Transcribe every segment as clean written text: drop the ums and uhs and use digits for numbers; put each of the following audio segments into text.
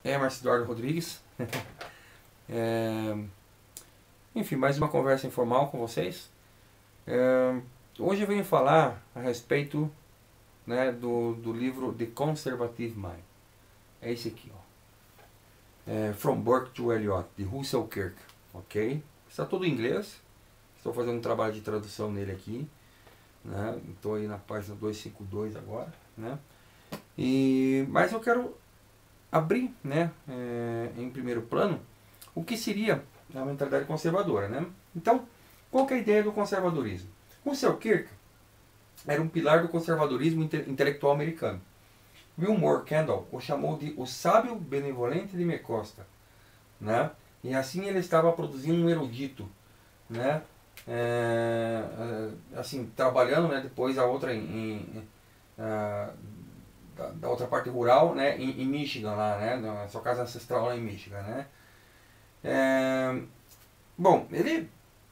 Emerson Eduardo Rodrigues. Enfim, mais uma conversa informal com vocês. Hoje eu venho falar a respeito, né, do livro The Conservative Mind. É esse aqui, ó. From Burke to Eliot, de Russell Kirk. Ok? Está todo em inglês. Estou fazendo um trabalho de tradução nele aqui, né? Estou aí na página 252 agora, né? Mas eu quero abrir, né, em primeiro plano o que seria a mentalidade conservadora, né? Então, qual que é a ideia do conservadorismo? Russell Kirk era um pilar do conservadorismo intelectual americano. Wilmore Kendall o chamou de o sábio benevolente de Mecosta, né? E assim ele estava produzindo um erudito, né? Assim, trabalhando, né, depois a outra da outra parte rural, né, em Michigan lá, né, na sua casa ancestral lá em Michigan, né. Bom, ele,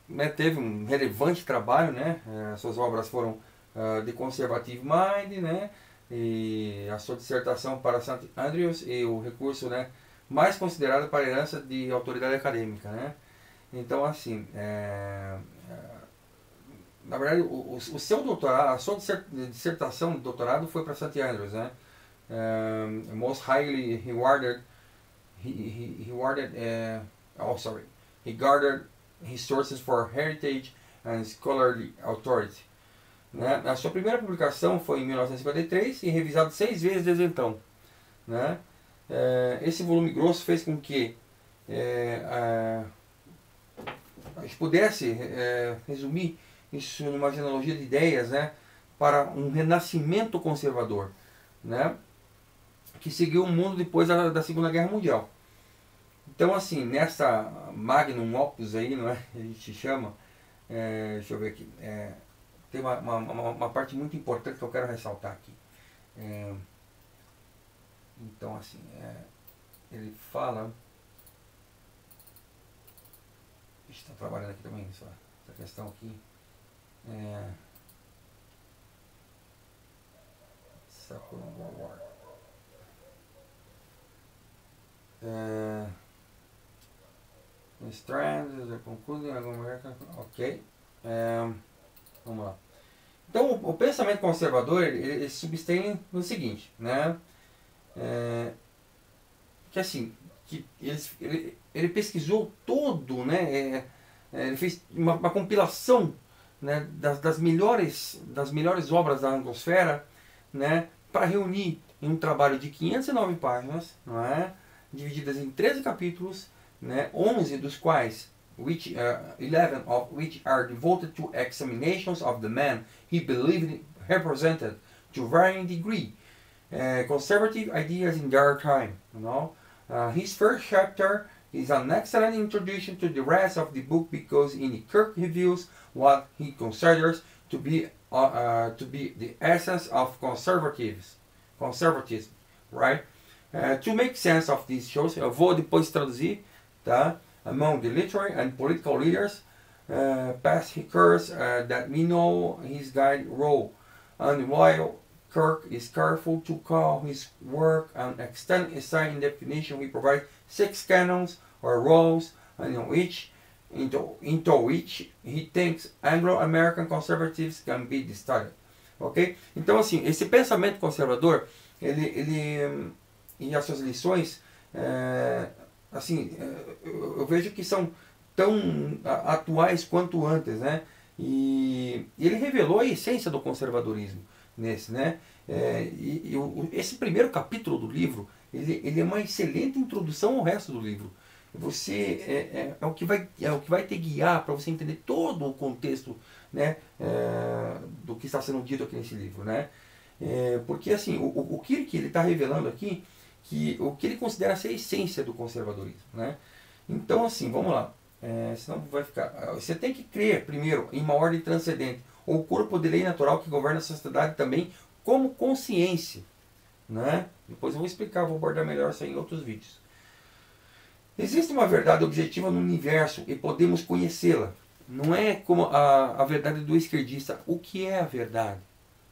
né, teve um relevante trabalho, né, suas obras foram The Conservative Mind, né, e a sua dissertação para St. Andrews e o recurso, né, mais considerado para a herança de autoridade acadêmica, né. Então, assim, na verdade, o seu doutorado, a sua dissertação de doutorado foi para St. Andrews, né? Most highly rewarded, he gathered his sources for heritage and scholarly authority. Né? A sua primeira publicação foi em 1953 e revisado 6 vezes desde então. Né? Esse volume grosso fez com que a gente pudesse resumir isso numa genealogia de ideias, né, para um renascimento conservador, né, que seguiu o mundo depois da Segunda Guerra Mundial. Então, assim, nessa magnum opus aí, não é, a gente chama, deixa eu ver aqui, tem uma parte muito importante que eu quero ressaltar aqui. Então, assim, ele fala... Está trabalhando aqui também essa questão aqui. Second World War. Strands, the concluding American. Ok. Vamos lá. Então, o pensamento conservador ele se substém no seguinte, né? Que assim, que ele pesquisou todo, né? Ele fez uma compilação, né, das melhores obras da Anglosfera, né, para reunir em um trabalho de 509 páginas, não é, divididas em 13 capítulos, né, 11 dos quais 11 of which are devoted to examinations of the man he believed represented to varying degree conservative ideas in their time, you know. His first chapter is an excellent introduction to the rest of the book because in it Kirk reveals what he considers to be the essence of conservatism, right? To make sense of these shows, eu vou depois traduzir, tá? Among the literary and political leaders, past occurs that we know his guide role, and while Kirk is careful to call his work an extent aside in definition, he provides 6 canons or roles into which he thinks Anglo-American conservatives can be studied. Ok? Então, assim, esse pensamento conservador, ele e as suas lições, assim, eu vejo que são tão atuais quanto antes, né? E ele revelou a essência do conservadorismo nesse, né? Esse primeiro capítulo do livro, ele é uma excelente introdução ao resto do livro. Você é o que vai te guiar para você entender todo o contexto, né, do que está sendo dito aqui nesse livro, né? Porque assim, o Kirk ele está revelando aqui que o que ele considera ser a essência do conservadorismo, né? Então, assim, vamos lá. Senão vai ficar. Você tem que crer primeiro em uma ordem transcendente, ou corpo de lei natural que governa a sociedade também como consciência, né? Depois eu vou explicar, vou abordar melhor isso aí em outros vídeos. Existe uma verdade objetiva no universo e podemos conhecê-la. Não é como a verdade do esquerdista. O que é a verdade?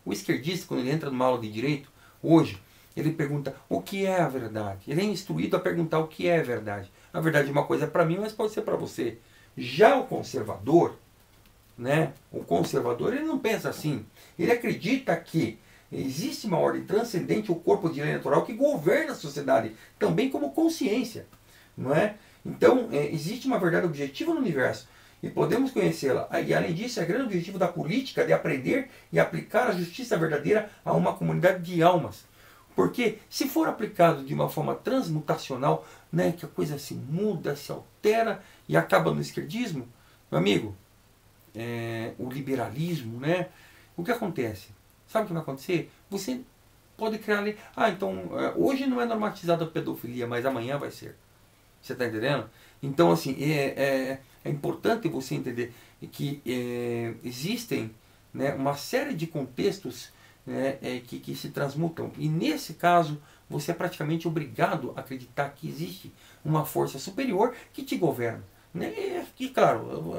O esquerdista, quando ele entra numa aula de direito, hoje, Ele pergunta o que é a verdade. Ele é instruído a perguntar o que é a verdade. A verdade é uma coisa para mim, mas pode ser para você. Já o conservador, né? O conservador, ele não pensa assim. Ele acredita que existe uma ordem transcendente, o corpo de lei natural, que governa a sociedade, também como consciência. Não é? Então, existe uma verdade objetiva no universo e podemos conhecê-la. E além disso, é o grande objetivo da política de aprender e aplicar a justiça verdadeira a uma comunidade de almas. Porque se for aplicado de uma forma transmutacional, né, que a coisa se muda, se altera e acaba no esquerdismo, meu amigo, o liberalismo, né, o que acontece? Sabe o que vai acontecer? Você pode criar ali, então hoje não é normatizada a pedofilia, mas amanhã vai ser. Você está entendendo? Então, assim, é importante você entender que existem, né, uma série de contextos, né, que se transmutam. E nesse caso, você é praticamente obrigado a acreditar que existe uma força superior que te governa. Né? E claro,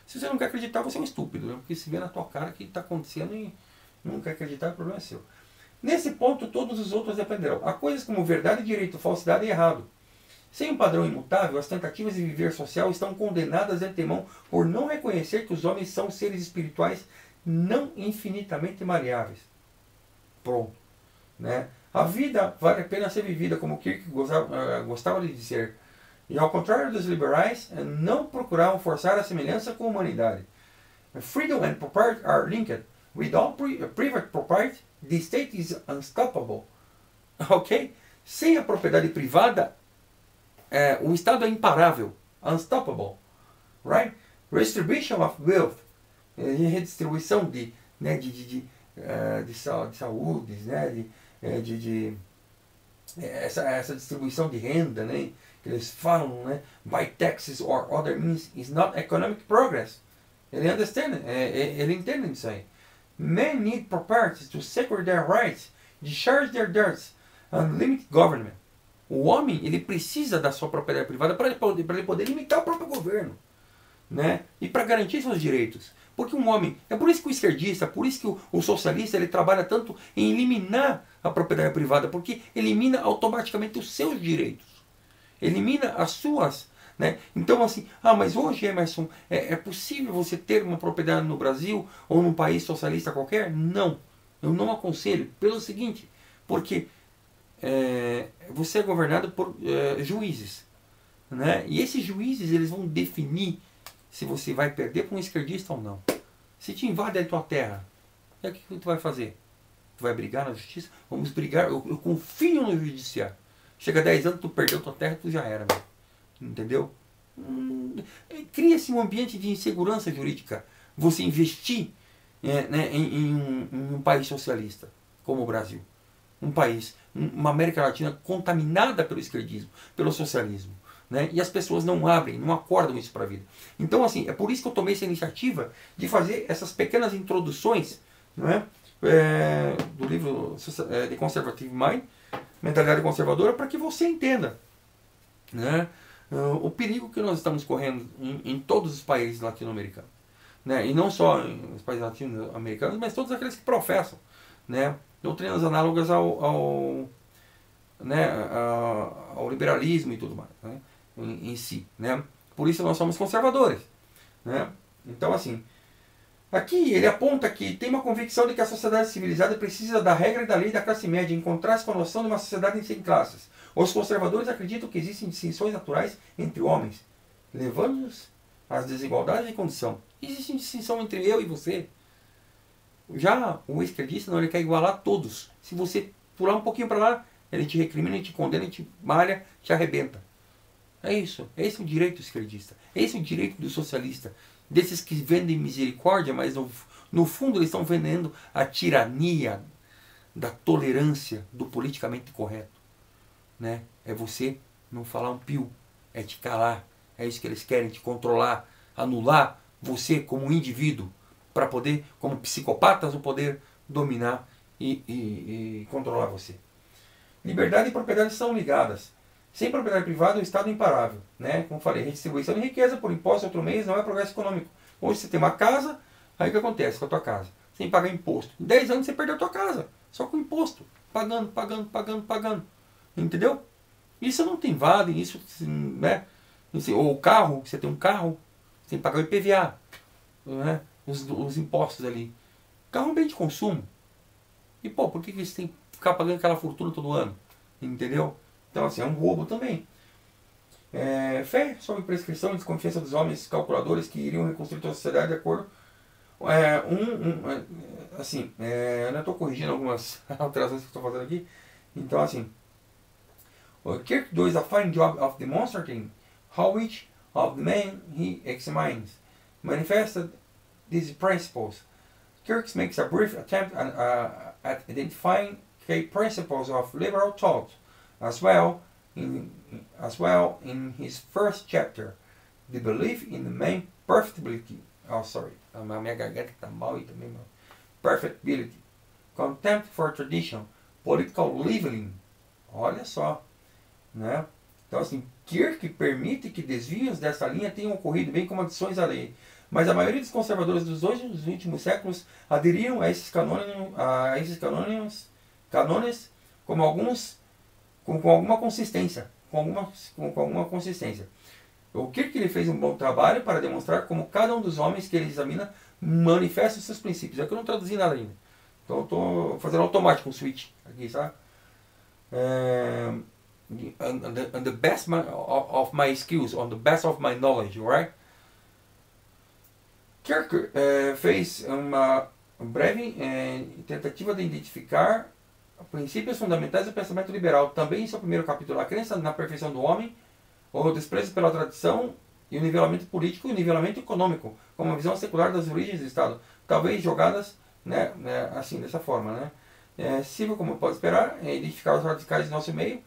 se você não quer acreditar, você é um estúpido. Né? Porque se vê na tua cara que está acontecendo e não quer acreditar, o problema é seu. Nesse ponto, todos os outros dependerão. Há coisas como verdade, direito, falsidade e errado. Sem um padrão imutável, as tentativas de viver social estão condenadas de antemão por não reconhecer que os homens são seres espirituais não infinitamente maleáveis. Pronto. Né? A vida vale a pena ser vivida, como Kirk gostava de dizer. E ao contrário dos liberais, não procuravam forçar a semelhança com a humanidade. Freedom and property are linked. Without private property, the state is unstoppable. Ok? Sem a propriedade privada, o Estado é imparável. Unstoppable. Right? Redistribution of wealth. Redistribuição de saúde, né? Essa distribuição de renda, né? Que eles falam, né? By taxes or other means is not economic progress. Ele entende isso aí. Men need property to secure their rights, discharge their debts, and limit government. O homem, ele precisa da sua propriedade privada para ele poder limitar o próprio governo, né? E para garantir seus direitos. Porque um homem, é por isso que o esquerdista, por isso que o socialista, ele trabalha tanto em eliminar a propriedade privada, porque elimina automaticamente os seus direitos. Elimina as suas, né? Então assim, mas hoje, Emerson, é possível você ter uma propriedade no Brasil ou num país socialista qualquer? Não. Eu não aconselho. Pelo seguinte, porque você é governado por juízes, né? E esses juízes, eles vão definir se você vai perder para um esquerdista ou não. Se te invade a tua terra, o que tu vai fazer? Tu vai brigar na justiça? Vamos brigar, eu confio no judiciário. Chega a 10 anos, tu perdeu tua terra, tu já era, meu. Entendeu? Cria-se um ambiente de insegurança jurídica. Você investir né, em um país socialista, como o Brasil. Um país, uma América Latina contaminada pelo esquerdismo, pelo socialismo. Né? E as pessoas não abrem, não acordam isso para a vida. Então, assim, é por isso que eu tomei essa iniciativa de fazer essas pequenas introduções, não é? Do livro The Conservative Mind, Mentalidade Conservadora, para que você entenda, né? O perigo que nós estamos correndo em todos os países latino-americanos. Né? E não só nos países latino-americanos, mas todos aqueles que professam, né? Doutrinas análogas ao liberalismo e tudo mais, né? em si. Né? Por isso nós somos conservadores. Né? Então, assim, aqui ele aponta que tem uma convicção de que a sociedade civilizada precisa da regra e da lei da classe média, em contraste com a noção de uma sociedade sem classes. Os conservadores acreditam que existem distinções naturais entre homens, levando-nos às desigualdades de condição. Existe distinção entre eu e você. Já o esquerdista, não, ele quer igualar todos. Se você pular um pouquinho para lá, ele te recrimina, ele te condena, ele te malha, te arrebenta. É isso. Esse é o direito esquerdista. Esse é o direito do socialista. Desses que vendem misericórdia, mas no fundo eles estão vendendo a tirania da tolerância do politicamente correto. Né? É você não falar um pio. É te calar. É isso que eles querem, te controlar. Anular você como indivíduo. Para poder, como psicopatas, o poder dominar e controlar você. Liberdade e propriedade são ligadas. Sem propriedade privada, o Estado é imparável. Né? Como falei, redistribuição de riqueza por imposto ou outro meio não é progresso econômico. Hoje você tem uma casa, aí o que acontece com a tua casa? Sem pagar imposto. Em 10 anos você perdeu a tua casa, só com imposto. pagando, pagando, pagando, pagando. Entendeu? Isso não tem vale, isso, né? Ou o carro, você tem um carro, você tem que pagar o IPVA, né? Os impostos ali. Carro é um bem de consumo. E pô, por que você tem que ficar pagando aquela fortuna todo ano? Entendeu? Então assim, é um roubo também. Fé sobre prescrição e desconfiança dos homens calculadores que iriam reconstruir toda a sociedade de acordo. Eu não estou corrigindo algumas alterações que estou fazendo aqui. Então assim, Kirk does a fine job of demonstrating how each of the men he examines manifested these principles. Kirk makes a brief attempt at identifying key principles of liberal thought, as well in his first chapter, the belief in the main perfectibility. Oh, sorry, a minha garganta está mal e também mal. Perfectibility, contempt for tradition, political leveling. Olha só, né? Então assim, Kirk permite que desvios dessa linha tenham ocorrido bem como adições à lei. Mas a maioria dos conservadores dos últimos séculos aderiram a esses cânones como alguns com alguma consistência, com alguma consistência. O Kirk ele fez um bom trabalho para demonstrar como cada um dos homens que ele examina manifesta os seus princípios. É que eu não traduzi nada ainda. Então eu estou fazendo automático um switch aqui, sabe? On the best of my skills, on the best of my knowledge, right? Kirk fez uma breve tentativa de identificar princípios fundamentais do pensamento liberal. Também em seu primeiro capítulo, a crença na perfeição do homem, o desprezo pela tradição e o nivelamento político e o nivelamento econômico, como uma visão secular das origens do Estado, talvez jogadas assim, dessa forma. Né? Civil, como pode esperar, identificar os radicais do nosso meio.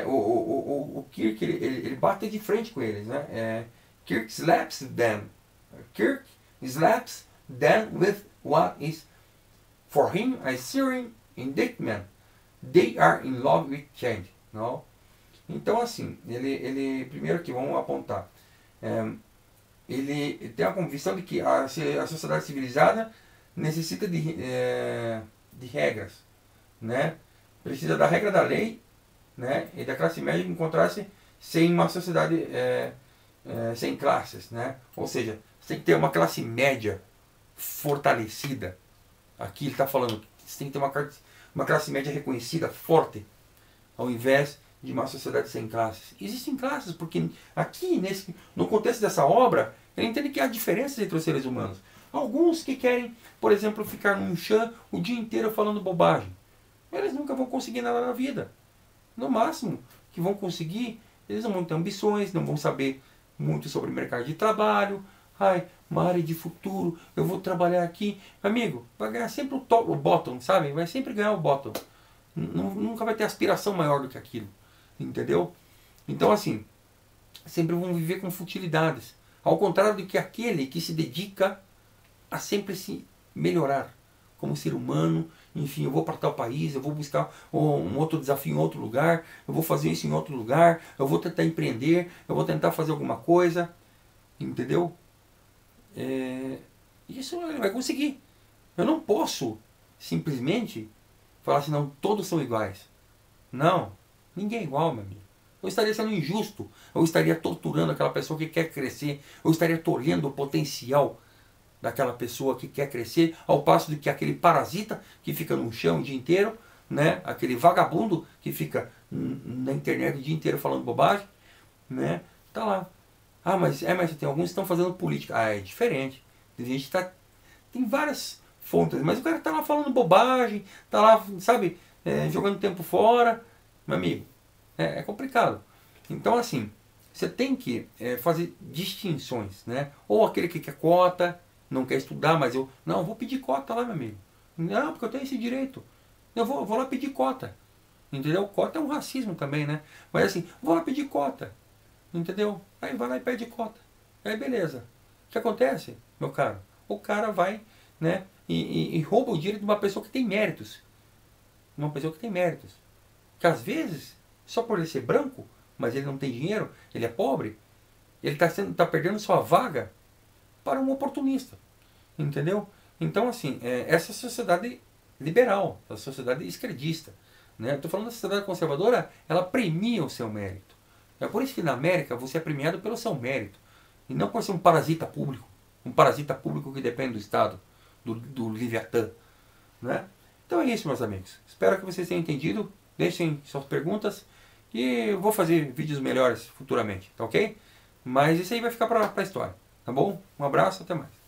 O Kirk ele bate de frente com eles. Né? Kirk slaps them. Kirk slaps them with what is for him a searing indictment. They are in love with change. No? Então assim, ele primeiro que vamos apontar, ele tem a convicção de que a sociedade civilizada necessita de regras, né? Precisa da regra da lei, né? E da classe média encontrar-se sem uma sociedade sem classes, né? Ou seja, você tem que ter uma classe média fortalecida. Aqui ele está falando que você tem que ter uma classe média reconhecida, forte, ao invés de uma sociedade sem classes. Existem classes, porque aqui, no contexto dessa obra, ele entende que há diferenças entre os seres humanos. Alguns que querem, por exemplo, ficar num chão o dia inteiro falando bobagem. Eles nunca vão conseguir nada na vida. No máximo que vão conseguir, eles não vão ter ambições, não vão saber muito sobre o mercado de trabalho. Uma área de futuro, eu vou trabalhar aqui. Amigo, vai ganhar sempre o bottom, sabe? Vai sempre ganhar o bottom. Nunca vai ter aspiração maior do que aquilo. Entendeu? Então assim, sempre vão viver com futilidades. Ao contrário do que aquele que se dedica a sempre se melhorar como ser humano. Enfim, eu vou para tal país, eu vou buscar um outro desafio em outro lugar, eu vou fazer isso em outro lugar, eu vou tentar empreender, eu vou tentar fazer alguma coisa. Entendeu? Isso ele vai conseguir. Eu não posso simplesmente falar assim, não, todos são iguais. Não, ninguém é igual, meu amigo. Eu estaria sendo injusto, eu estaria torturando aquela pessoa que quer crescer, eu estaria tolhendo o potencial daquela pessoa que quer crescer, ao passo de que aquele parasita que fica no chão o dia inteiro, né, aquele vagabundo que fica na internet o dia inteiro falando bobagem, né, tá lá. Mas tem alguns que estão fazendo política. É diferente. Tem gente que tem várias fontes, mas o cara tá lá falando bobagem, tá lá, sabe, jogando tempo fora. Meu amigo, é complicado. Então assim, você tem que fazer distinções, né? Ou aquele que quer cota, não quer estudar, mas não, vou pedir cota lá, meu amigo. Não, porque eu tenho esse direito. Eu vou lá pedir cota. Entendeu? Cota é um racismo também, né? Mas assim, vou lá pedir cota. Entendeu? Aí vai lá e pede cota. Aí beleza. O que acontece, meu caro? O cara vai, né, e rouba o direito de uma pessoa que tem méritos. Uma pessoa que tem méritos. Que às vezes, só por ele ser branco, mas ele não tem dinheiro, ele é pobre, ele está perdendo sua vaga para um oportunista. Entendeu? Então assim, essa sociedade liberal, essa sociedade esquerdista, né? Estou falando da sociedade conservadora, ela premia o seu mérito. É por isso que na América você é premiado pelo seu mérito, e não por ser um parasita público. Um parasita público que depende do Estado, do Leviatã, né? Então é isso, meus amigos. Espero que vocês tenham entendido. Deixem suas perguntas e eu vou fazer vídeos melhores futuramente, tá ok? Mas isso aí vai ficar para a história, tá bom? Um abraço, até mais.